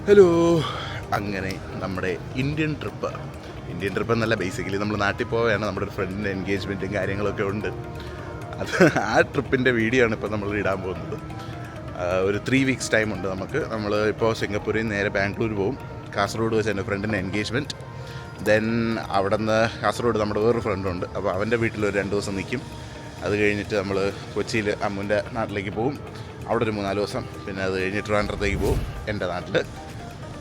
Hello. അങ്ങനെ നമ്മുടെ Indian trip എന്നല്ല, ബേസിക്കലി നമ്മൾ നാട്ടിൽ പോവുകയാണ്. നമ്മുടെ ഒരു ഫ്രണ്ടിൻ്റെ എൻഗേജ്മെൻറ്റും കാര്യങ്ങളൊക്കെ ഉണ്ട്. അത് ആ ട്രിപ്പിൻ്റെ വീഡിയോ ആണ് ഇപ്പോൾ നമ്മൾ ഇടാൻ പോകുന്നത്. ഒരു 3 വീക്സ് ടൈം ഉണ്ട് നമുക്ക്. നമ്മൾ ഇപ്പോൾ സിംഗപ്പൂരിൽ നിന്ന് നേരെ ബാംഗ്ലൂർ പോകും. കാസർഗോഡ് വെച്ച് എൻ്റെ ഫ്രണ്ടിൻ്റെ എൻഗേജ്മെൻറ്റ്. ദെൻ അവിടെ നിന്ന് കാസർഗോഡ് നമ്മുടെ വേറൊരു ഫ്രണ്ടുണ്ട്, അപ്പോൾ അവൻ്റെ വീട്ടിൽ ഒരു 2 ദിവസം നിൽക്കും. അത് കഴിഞ്ഞിട്ട് നമ്മൾ കൊച്ചിയിൽ അമ്മുൻ്റെ നാട്ടിലേക്ക് പോകും. അവിടെ ഒരു 3-4 ദിവസം. പിന്നെ അത് കഴിഞ്ഞ് ട്രിവാൻഡ്രത്തേക്ക് പോകും, എൻ്റെ നാട്ടിൽ.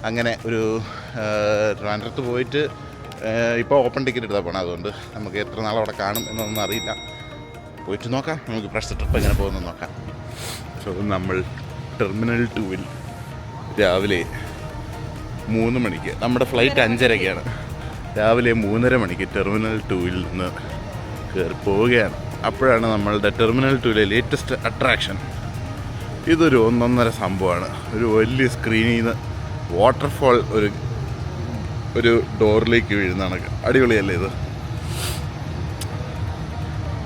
അങ്ങനെ ഒരു ട്രിവാൻഡ്രത്ത് പോയിട്ട് ഇപ്പോൾ ഓപ്പൺ ടിക്കറ്റ് എടുത്താൽ പോകണം. അതുകൊണ്ട് നമുക്ക് എത്ര നാൾ അവിടെ കാണും എന്നൊന്നും അറിയില്ല. പോയിട്ട് നോക്കാം, നമുക്ക് പ്രശ്ന ട്രിപ്പ് എങ്ങനെ പോകുന്നത് നോക്കാം. സോ നമ്മൾ ടെർമിനൽ 2-ൽ രാവിലെ 3 മണിക്ക്, നമ്മുടെ ഫ്ലൈറ്റ് 5:30-ക്കാണ്. രാവിലെ 3:30 മണിക്ക് ടെർമിനൽ 2-ൽ നിന്ന് കയറി പോവുകയാണ്. അപ്പോഴാണ് നമ്മളുടെ ടെർമിനൽ 2-ലെ ലേറ്റസ്റ്റ് അട്രാക്ഷൻ. ഇതൊരു 1.5 സംഭവമാണ്. ഒരു വലിയ സ്ക്രീനിൽ നിന്ന് വാട്ടർഫാൾ ഒരു ഡോറിലേക്ക് വീഴുന്നതാണ്. അടിപൊളിയല്ലേ ഇത്?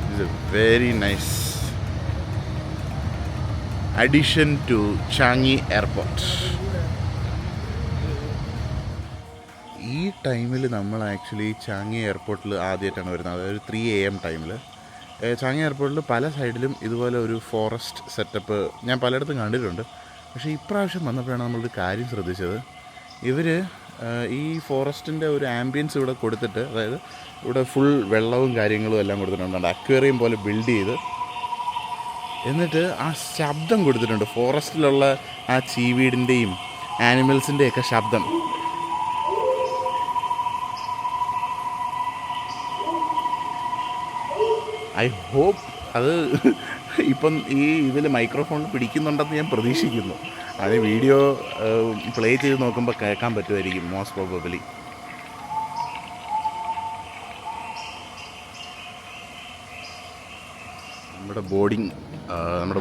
It's a very nice addition to Changi airport. ഈ ടൈമിൽ നമ്മൾ ആക്ച്വലി ചാങ്ങി എയർപോർട്ടിൽ ആദ്യമായിട്ടാണ് വരുന്നത്. അതായത് 3 AM ടൈമിൽ ചാങ്ങി എയർപോർട്ടിൽ പല സൈഡിലും ഇതുപോലെ ഒരു ഫോറസ്റ്റ് സെറ്റപ്പ് ഞാൻ പലയിടത്തും കണ്ടിട്ടുണ്ട്. പക്ഷേ ഇപ്രാവശ്യം വന്നപ്പോഴാണ് നമ്മളൊരു കാര്യം ശ്രദ്ധിച്ചത്. ഇവർ ഈ ഫോറസ്റ്റിൻ്റെ ഒരു ആംബിയൻസ് ഇവിടെ കൊടുത്തിട്ട്, അതായത് ഇവിടെ ഫുൾ വെള്ളവും കാര്യങ്ങളും എല്ലാം കൊടുത്തിട്ടുണ്ട്. അക്വേറിയം പോലെ ബിൽഡ് ചെയ്ത്, എന്നിട്ട് ആ ശബ്ദം കൊടുത്തിട്ടുണ്ട്. ഫോറസ്റ്റിലുള്ള ആ ചീവീടിൻ്റെയും ആനിമൽസിൻ്റെയൊക്കെ ശബ്ദം. ഐ ഹോപ്പ് അത് ഇപ്പം ഈ ഇതിൽ മൈക്രോഫോണിൽ പിടിക്കുന്നുണ്ടെന്ന് ഞാൻ പ്രതീക്ഷിക്കുന്നു. അത് വീഡിയോ പ്ലേ ചെയ്ത് നോക്കുമ്പോൾ കേൾക്കാൻ പറ്റുമായിരിക്കും മോസ്റ്റ് പ്രോബബിലി. നമ്മുടെ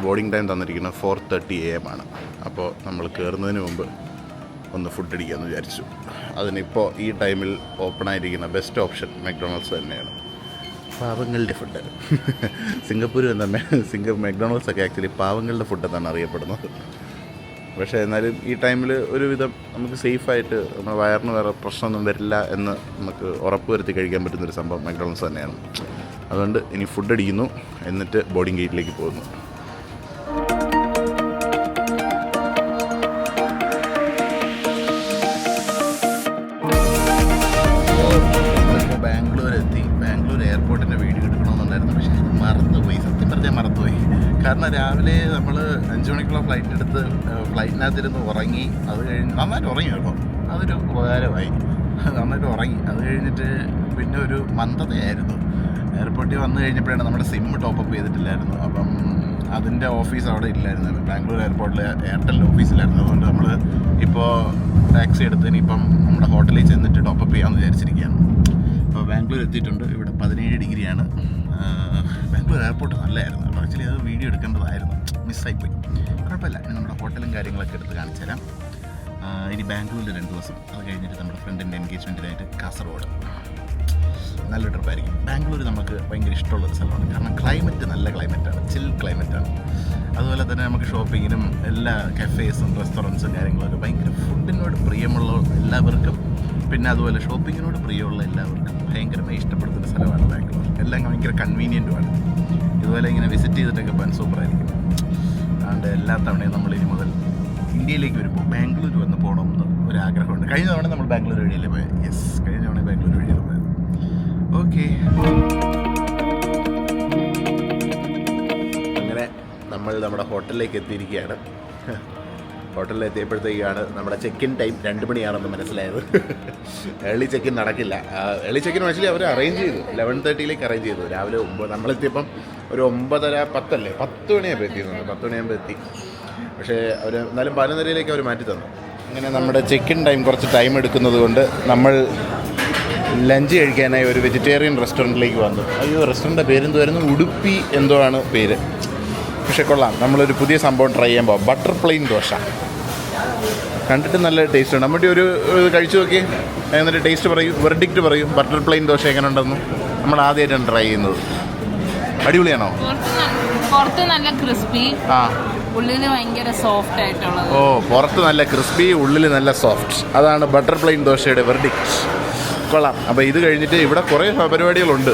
ബോർഡിംഗ് ടൈം തന്നിരിക്കുന്നത് 4:30 AM ആണ്. അപ്പോൾ നമ്മൾ കയറുന്നതിന് മുമ്പ് ഒന്ന് ഫുഡ് അടിക്കാമെന്ന് വിചാരിച്ചു. അതിനിപ്പോൾ ഈ ടൈമിൽ ഓപ്പണായിരിക്കുന്ന ബെസ്റ്റ് ഓപ്ഷൻ മക്ഡൊണാൾഡ്സ് തന്നെയാണ്. പാവങ്ങളുടെ ഫുഡ്. സിംഗപ്പൂർ മക്ഡൊണാൾഡ്സ് ഒക്കെ ആക്ച്വലി പാവങ്ങളുടെ ഫുഡ് എന്നാണ് അറിയപ്പെടുന്നത്. പക്ഷേ എന്നാലും ഈ ടൈമിൽ ഒരുവിധം നമുക്ക് സേഫായിട്ട് നമ്മുടെ വയറിന് വേറെ പ്രശ്നമൊന്നും വരില്ല എന്ന് നമുക്ക് ഉറപ്പ് വരുത്തി കഴിക്കാൻ പറ്റുന്നൊരു സംഭവം മക്ഡൊണാൾഡ്സ് തന്നെയാണ്. അതുകൊണ്ട് ഇനി ഫുഡ് അടിക്കുന്നു, എന്നിട്ട് ബോർഡിംഗ് ഗേറ്റിലേക്ക് പോകുന്നു. ബാംഗ്ലൂർ എയർപോർട്ടിൻ്റെ വീഡിയോ എടുക്കണമെന്നുണ്ടായിരുന്നു, പക്ഷേ മറന്നുപോയി. സത്യം പറഞ്ഞാൽ മറന്നുപോയി. കാരണം രാവിലെ നമ്മൾ 5 മണിക്കുള്ള ഫ്ലൈറ്റ് എടുത്ത് ഫ്ലൈറ്റിനകത്തിരുന്ന് ഉറങ്ങി. അത് കഴിഞ്ഞ് നന്നായിട്ട് ഉറങ്ങി കേട്ടോ, അതൊരു ഉപകാരമായി. നന്നായിട്ട് ഉറങ്ങി. അത് കഴിഞ്ഞിട്ട് പിന്നെ ഒരു മന്ദതയായിരുന്നു. എയർപോർട്ടിൽ വന്നു കഴിഞ്ഞപ്പോഴാണ് നമ്മുടെ സിം ടോപ്പപ്പ് ചെയ്തിട്ടില്ലായിരുന്നു. അപ്പം അതിൻ്റെ ഓഫീസ് അവിടെ ഇല്ലായിരുന്നു. ബാംഗ്ലൂർ എയർപോർട്ടിൽ എയർടെൽ ഓഫീസിലായിരുന്നു. അതുകൊണ്ട് നമ്മൾ ഇപ്പോൾ ടാക്സി എടുത്തതിന് ഇപ്പം നമ്മുടെ ഹോട്ടലിൽ ചെന്നിട്ട് ടോപ്പപ്പ് ചെയ്യാമെന്ന് വിചാരിച്ചിരിക്കുകയാണ്. അപ്പോൾ ബാംഗ്ലൂർ എത്തിയിട്ടുണ്ട്. ഇവിടെ 17 ഡിഗ്രിയാണ്. ബാംഗ്ലൂർ എയർപോർട്ട് നല്ലതായിരുന്നു. അപ്പോൾ ആക്ച്വലി അത് വീഡിയോ എടുക്കേണ്ടതായിരുന്നു, മിസ്സായിപ്പോയി. കുഴപ്പമില്ല, ഇനി നമ്മുടെ ഹോട്ടലും കാര്യങ്ങളൊക്കെ എടുത്ത് കാണിച്ചു തരാം. ഇനി ബാംഗ്ലൂരിൽ 2 ദിവസം, അത് കഴിഞ്ഞിട്ട് നമ്മുടെ ഫ്രണ്ടിൻ്റെ എൻഗേജ്മെൻറ്റിനായിട്ട് കാസർഗോഡ്. നല്ല ട്രിപ്പായിരിക്കും. ബാംഗ്ലൂർ നമുക്ക് ഭയങ്കര ഇഷ്ടമുള്ളൊരു സ്ഥലമാണ്. കാരണം ക്ലൈമറ്റ് നല്ല ക്ലൈമറ്റാണ്, ചിൽ ക്ലൈമറ്റാണ്. അതുപോലെ തന്നെ നമുക്ക് ഷോപ്പിങ്ങിനും എല്ലാ കഫേസും റെസ്റ്റോറൻറ്റ്സും കാര്യങ്ങളൊക്കെ ഭയങ്കര ഫുഡിനോട് പ്രിയമുള്ള എല്ലാവർക്കും, പിന്നെ അതുപോലെ ഷോപ്പിങ്ങിനോട് പ്രിയമുള്ള എല്ലാവർക്കും ഭയങ്കരമായി ഇഷ്ടപ്പെടുന്ന സ്ഥലമാണ് ബാംഗ്ലൂർ. എല്ലാം ഭയങ്കര കൺവീനിയൻറ്റുമാണ്. ഇതുപോലെ ഇങ്ങനെ വിസിറ്റ് ചെയ്തിട്ടൊക്കെ പോകാൻ സൂപ്പറായിരിക്കും. അതുകൊണ്ട് എല്ലാ തവണയും നമ്മൾ ഇനി മുതൽ ഇന്ത്യയിലേക്ക് വരുമ്പോൾ ബാംഗ്ലൂർ വന്ന് പോകണമെന്ന് ഒരാഗ്രഹമുണ്ട്. കഴിഞ്ഞ തവണ നമ്മൾ ബാംഗ്ലൂർ വഴിയല്ലേ പോയത്? യെസ്, കഴിഞ്ഞ തവണ ബാംഗ്ലൂർ വഴിയാണ് പോയത്. ഓക്കെ, അങ്ങനെ നമ്മൾ നമ്മുടെ ഹോട്ടലിലേക്ക് എത്തിയിരിക്കുകയാണ്. ഹോട്ടലിൽ എത്തിയപ്പോഴത്തേക്കാണ് നമ്മുടെ ചെക്ക് ഇൻ ടൈം 2 മണിയാണെന്ന് മനസ്സിലായത്. ഏർലി ചെക്ക് ഇൻ നടക്കില്ല. ഏർലി ചെക്ക് ഇൻ ആക്ച്വലി അവർ അറേഞ്ച് ചെയ്തു, 11:30 അറേഞ്ച് ചെയ്തു. രാവിലെ 9 നമ്മളെത്തിയപ്പം ഒരു 9:30, 10 മണിയാകുമ്പോൾ എത്തിയിരുന്നു. 10 മണിയാകുമ്പോൾ എത്തി. പക്ഷേ അവർ എന്നാലും 11:30 അവർ മാറ്റി തന്നു. അങ്ങനെ നമ്മുടെ ചെക്ക് ഇൻ ടൈം കുറച്ച് ടൈം എടുക്കുന്നത് കൊണ്ട് നമ്മൾ ലഞ്ച് കഴിക്കാനായി ഒരു വെജിറ്റേറിയൻ റെസ്റ്റോറൻറ്റിലേക്ക് വന്നു. റെസ്റ്റോറൻറ്റിൻ്റെ പേരെന്തുവായിരുന്നു? ഉടുപ്പി എന്തോ ആണ് പേര്. പക്ഷേ കൊള്ളാം. നമ്മളൊരു പുതിയ സംഭവം ട്രൈ ചെയ്യാൻ പോകാം. ബട്ടർ പ്ലെയിൻ ദോശ കണ്ടിട്ട് നല്ല ടേസ്റ്റ് ഉണ്ട്. നമ്മുടെ ഒരു കഴിച്ചു നോക്കി, എന്നിട്ട് ടേസ്റ്റ് പറയും, വെർഡിക്റ്റ് പറയും. ബട്ടർ പ്ലെയിൻ ദോശ എങ്ങനെ ഉണ്ടെന്ന് നമ്മൾ ആദ്യമായിട്ടാണ് ട്രൈ ചെയ്യുന്നത്. അടിപൊളിയാണോ? പുറത്ത് നല്ല ക്രിസ്പി, ഉള്ളിൽ ഭയങ്കര സോഫ്റ്റ് ആയിട്ടുള്ളത്. ഓ, പുറത്ത് നല്ല ക്രിസ്പി, ഉള്ളിൽ നല്ല സോഫ്റ്റ്. അതാണ് ബട്ടർ പ്ലെയിൻ ദോശയുടെ വെർഡിക്റ്റ്. കൊള്ളാം. അപ്പോൾ ഇത് കഴിഞ്ഞിട്ട് ഇവിടെ കുറേ പരിപാടികളുണ്ട്.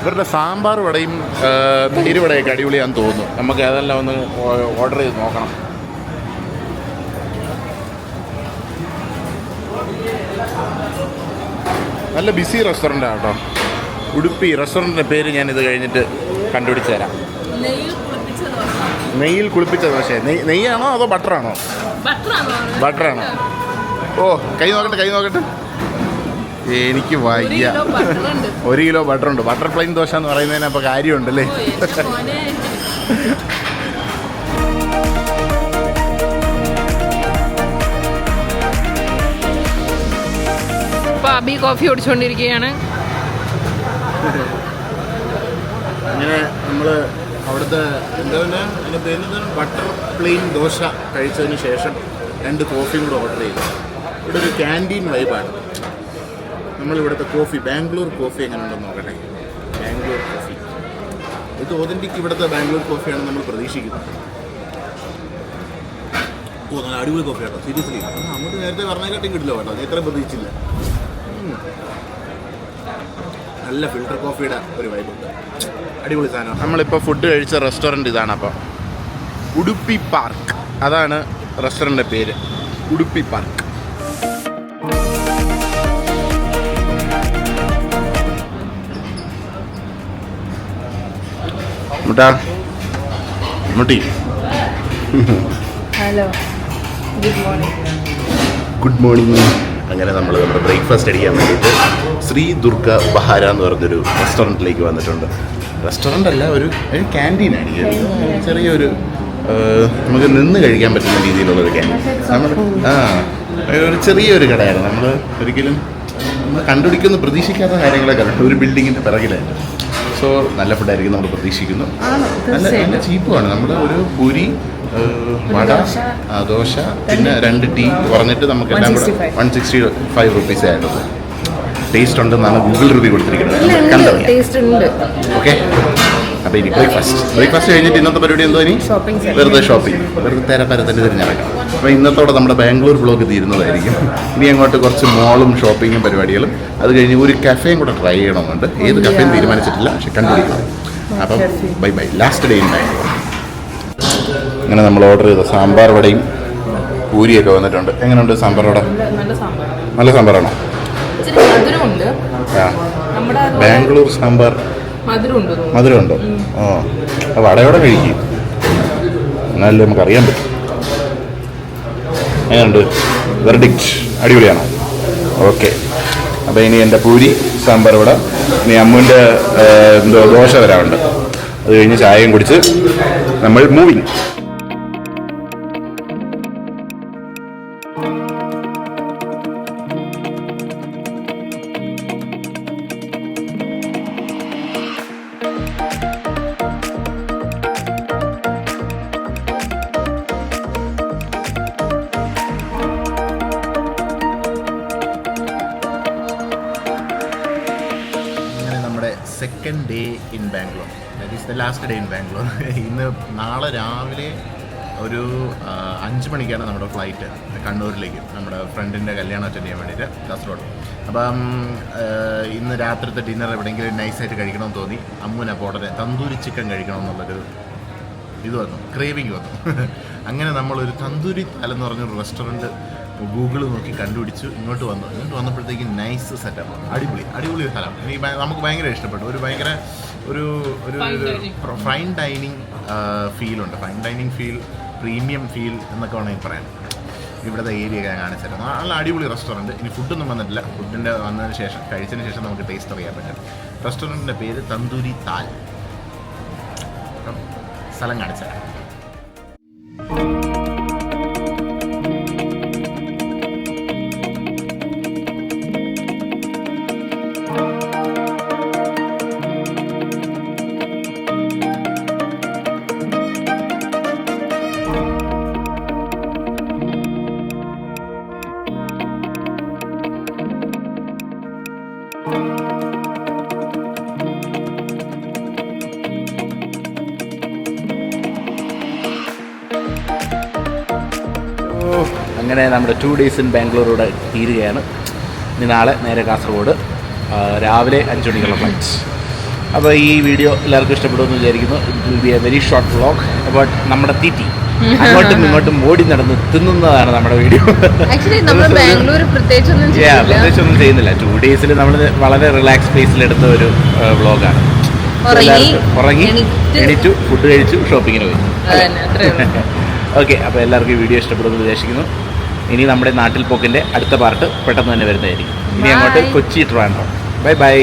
ഇവരുടെ സാമ്പാർ വടയും തൈര് വടയൊക്കെ അടിപൊളിയാണെന്ന് തോന്നുന്നു. നമുക്ക് അതെല്ലാം ഒന്ന് ഓർഡർ ചെയ്ത് നോക്കണം. നല്ല ബിസി റെസ്റ്റോറൻ്റാണ് കേട്ടോ. ഉടുപ്പി റെസ്റ്റോറൻറ്റിൻ്റെ പേര് ഞാനിത് കഴിഞ്ഞിട്ട് കണ്ടുപിടിച്ച് തരാം. നെയ്യിൽ കുളിപ്പിച്ച ദോശ. നെയ്യാണോ അതോ ബട്ടറാണോ? ബട്ടറാണോ? ഓ, കൈ നോക്കട്ടെ. എനിക്ക് വയ്യ. 1 കിലോ ബട്ടറുണ്ട്. ബട്ടർ പ്ലെയിൻ ദോശ എന്ന് പറയുന്നതിന് അപ്പോൾ കാര്യമുണ്ടല്ലേ. അബി കോഫി കുടിച്ചുകൊണ്ടിരിക്കുകയാണ്. അങ്ങനെ നമ്മൾ അവിടുത്തെ എന്താ അതിൻ്റെ പേര് ബട്ടർ പ്ലെയിൻ ദോശ കഴിച്ചതിന് ശേഷം 2 കോഫിയും കൂടെ ഓർഡർ ചെയ്തു. ഇവിടെ ഒരു ക്യാൻറ്റീൻ വൈബാണ്. നമ്മളിവിടുത്തെ കോഫി, ബാംഗ്ലൂർ കോഫി എങ്ങനെ ഉണ്ടെന്ന് നോക്കട്ടെ. ബാംഗ്ലൂർ കോഫി ഇത് ഒതൻറ്റിക് ഇവിടുത്തെ ബാംഗ്ലൂർ കോഫിയാണ് നമ്മൾ പ്രതീക്ഷിക്കുന്നത്. ഓ, നല്ല അടിപൊളി കോഫി കേട്ടോ, സീരിയസ്ലി. നമുക്ക് നേരത്തെ പറഞ്ഞതിനെക്കാട്ടും കിട്ടില്ല കേട്ടോ, അത് ഇത്രയും പ്രതീക്ഷിച്ചില്ല. നല്ല ഫിൽട്ടർ കോഫിയുടെ ഒരു വൈബുണ്ട്, അടിപൊളി സാധനം. നമ്മളിപ്പോൾ ഫുഡ് കഴിച്ച റെസ്റ്റോറൻറ്റ് ഇതാണ്. അപ്പോൾ ഉടുപ്പി പാർക്ക്, അതാണ് റെസ്റ്റോറൻറ്റിൻ്റെ പേര്, ഉടുപ്പി പാർക്ക്. മുട്ടി ഹലോ, ഗുഡ് മോർണിംഗ്. അങ്ങനെ നമ്മൾ നമ്മുടെ ബ്രേക്ക്ഫാസ്റ്റ് അടിക്കാൻ വേണ്ടിയിട്ട് ശ്രീ ദുർഗ ബഹാര എന്ന് പറഞ്ഞൊരു റെസ്റ്റോറൻറ്റിലേക്ക് വന്നിട്ടുണ്ട്. റെസ്റ്റോറൻ്റ് അല്ല, ഒരു ക്യാൻറ്റീനാണ്. ചെറിയൊരു നമുക്ക് നിന്ന് കഴിക്കാൻ പറ്റുന്ന രീതിയിലുള്ളൊരു ക്യാൻറ്റീൻ. നമ്മൾ ഒരു ചെറിയൊരു കടയാണ്. നമ്മൾ ഒരിക്കലും കണ്ടുപിടിക്കുന്ന പ്രതീക്ഷിക്കാത്ത കാര്യങ്ങളൊക്കെ ഒരു ബിൽഡിങ്ങിൻ്റെ പിറകിലായിട്ട്. സോ നല്ല ഫുഡായിരിക്കും നമ്മൾ പ്രതീക്ഷിക്കുന്നു. നല്ല ചീപ്പുമാണ്. നമ്മൾ ഒരു പൂരി, വട, ദോശ, പിന്നെ 2 ടീ പറഞ്ഞിട്ട് നമുക്ക് എല്ലാം കൂടെ 165 റുപ്പീസേ ആയിട്ടുള്ളൂ. ടേസ്റ്റ് ഉണ്ടെന്നാണ് ഗൂഗിൾ റിവ്യൂ കൊടുത്തിരിക്കുന്നത്. ഓക്കെ, അപ്പോൾ ഇനി ബ്രേക്ക്ഫാസ്റ്റ് കഴിഞ്ഞിട്ട് ഇന്നത്തെ പരിപാടി എന്തോ? ഇനി വെറുതെ ഷോപ്പിംഗ്, വെറുതെ തരപ്പരത്തന്നെ തിരിഞ്ഞിറങ്ങാം. അപ്പോൾ ഇന്നത്തോടെ നമ്മുടെ ബാംഗ്ലൂർ വ്ളോഗ് തീരുന്നതായിരിക്കും. ഇനി അങ്ങോട്ട് കുറച്ച് മോളും ഷോപ്പിങ്ങും പരിപാടികളും, അത് കഴിഞ്ഞ് ഒരു കഫേയും കൂടെ ട്രൈ ചെയ്യണമെന്നുണ്ട്. ഏത് കഫേയും തീരുമാനിച്ചിട്ടില്ല, പക്ഷെ കണ്ടുപിടിക്കണം. അപ്പം bye. Last day in Bangalore. അങ്ങനെ നമ്മൾ ഓർഡർ ചെയ്ത സാമ്പാർ വടയും പൂരിയൊക്കെ വന്നിട്ടുണ്ട്. എങ്ങനെയുണ്ട് സാമ്പാർ വട? നല്ല സാമ്പാറാണോ? ബാംഗ്ലൂർ സാമ്പാർ മധുരമുണ്ടോ? ആ, വടയോടെ കഴിക്കും, എന്നാലും നമുക്കറിയാൻ പറ്റും. എങ്ങനെയുണ്ട്? വെർഡിക്റ്റ് അടിപൊളിയാണോ? ഓക്കെ. അപ്പോൾ ഇനി എൻ്റെ പൂരി സാമ്പാർ വട, ഇനി അമ്മുവിൻ്റെ ദോശ വരാറുണ്ട്. അത് കഴിഞ്ഞ് ചായയും കുടിച്ച് നമ്മൾ moving. Second day in Bangalore, that is the last day in Bangalore. നാളെ രാവിലെ ഒരു 5 മണിക്കാണ് നമ്മുടെ ഫ്ലൈറ്റ് കണ്ണൂരിലേക്ക്, നമ്മുടെ ഫ്രണ്ടിൻ്റെ കല്യാണം അറ്റൻഡ് ചെയ്യാൻ വേണ്ടിയിട്ട് കാസർഗോഡ്. അപ്പം ഇന്ന് രാത്രിത്തെ ഡിന്നർ എവിടെയെങ്കിലും നൈസായിട്ട് കഴിക്കണമെന്ന് തോന്നി. അമ്മൂന് അപ്പോൾ ഉടനെ തന്തൂരി ചിക്കൻ കഴിക്കണമെന്നുള്ളൊരു ഇത് വന്നു, ക്രേവിങ് വന്നു. അങ്ങനെ നമ്മളൊരു തന്തൂരി താലെന്ന് പറഞ്ഞൊരു റെസ്റ്റോറൻറ്റ് ഗൂഗിൾ നോക്കി കണ്ടുപിടിച്ചു. ഇങ്ങോട്ട് വന്നപ്പോഴത്തേക്ക് നൈസ് സെറ്റപ്പ്, അടിപൊളി സ്ഥലം. എനിക്ക് നമുക്ക് ഭയങ്കര ഇഷ്ടപ്പെട്ടു. ഒരു ഭയങ്കര ഒരു ഫൈൻ ഡൈനിങ് ഫീലുണ്ട്. Fine dining feel, premium feel എന്നൊക്കെ വേണമെങ്കിൽ പറയാം. ഇവിടുത്തെ ഏരിയ ഞാൻ കാണിച്ചിരുന്നു. നല്ല അടിപൊളി റെസ്റ്റോറൻറ്റ്. ഇനി ഫുഡൊന്നും വന്നിട്ടില്ല. ഫുഡിൻ്റെ വന്നതിന് ശേഷം, കഴിച്ചതിന് ശേഷം നമുക്ക് ടേസ്റ്റ് അറിയാൻ പറ്റും. റെസ്റ്റോറൻറ്റിൻ്റെ പേര് തന്തൂരി താൽ. സ്ഥലം കാണിച്ചുതരാം. അങ്ങനെ നമ്മുടെ 2 days in ബാംഗ്ലൂരൂടെ തീരുകയാണ്. ഇനി നാളെ നേരെ കാസർഗോഡ് രാവിലെ 5 മണിക്കുള്ള ഫ്ലൈറ്റ്. അപ്പോൾ ഈ വീഡിയോ എല്ലാവർക്കും ഇഷ്ടപ്പെടുമെന്ന് വിചാരിക്കുന്നു. It will be A very short vlog about നമ്മുടെ തീറ്റി. അങ്ങോട്ടും ഇങ്ങോട്ടും ഓടി നടന്ന് തിന്നുന്നതാണ് നമ്മുടെ വീഡിയോ. പ്രത്യേകിച്ചൊന്നും ചെയ്യുന്നില്ല. 2 days നമ്മൾ വളരെ റിലാക്സ് സ്പേസിലെടുത്ത ഒരു വ്ളോഗാണ്. ഉറങ്ങി എണീറ്റു, ഫുഡ് കഴിച്ചു, ഷോപ്പിങ്ങിന് പോയി. ഓക്കെ, അപ്പോൾ എല്ലാവർക്കും ഈ വീഡിയോ ഇഷ്ടപ്പെടുമെന്ന് ഉദ്ദേശിക്കുന്നു. ഇനി നമ്മുടെ നാട്ടിൽ പോക്കിൻ്റെ അടുത്ത പാർട്ട് പെട്ടെന്ന് തന്നെ വരുന്നതായിരിക്കും. ഇനി അങ്ങോട്ട് കൊച്ചി ട്രിവാൻഡ്രം. Bye bye.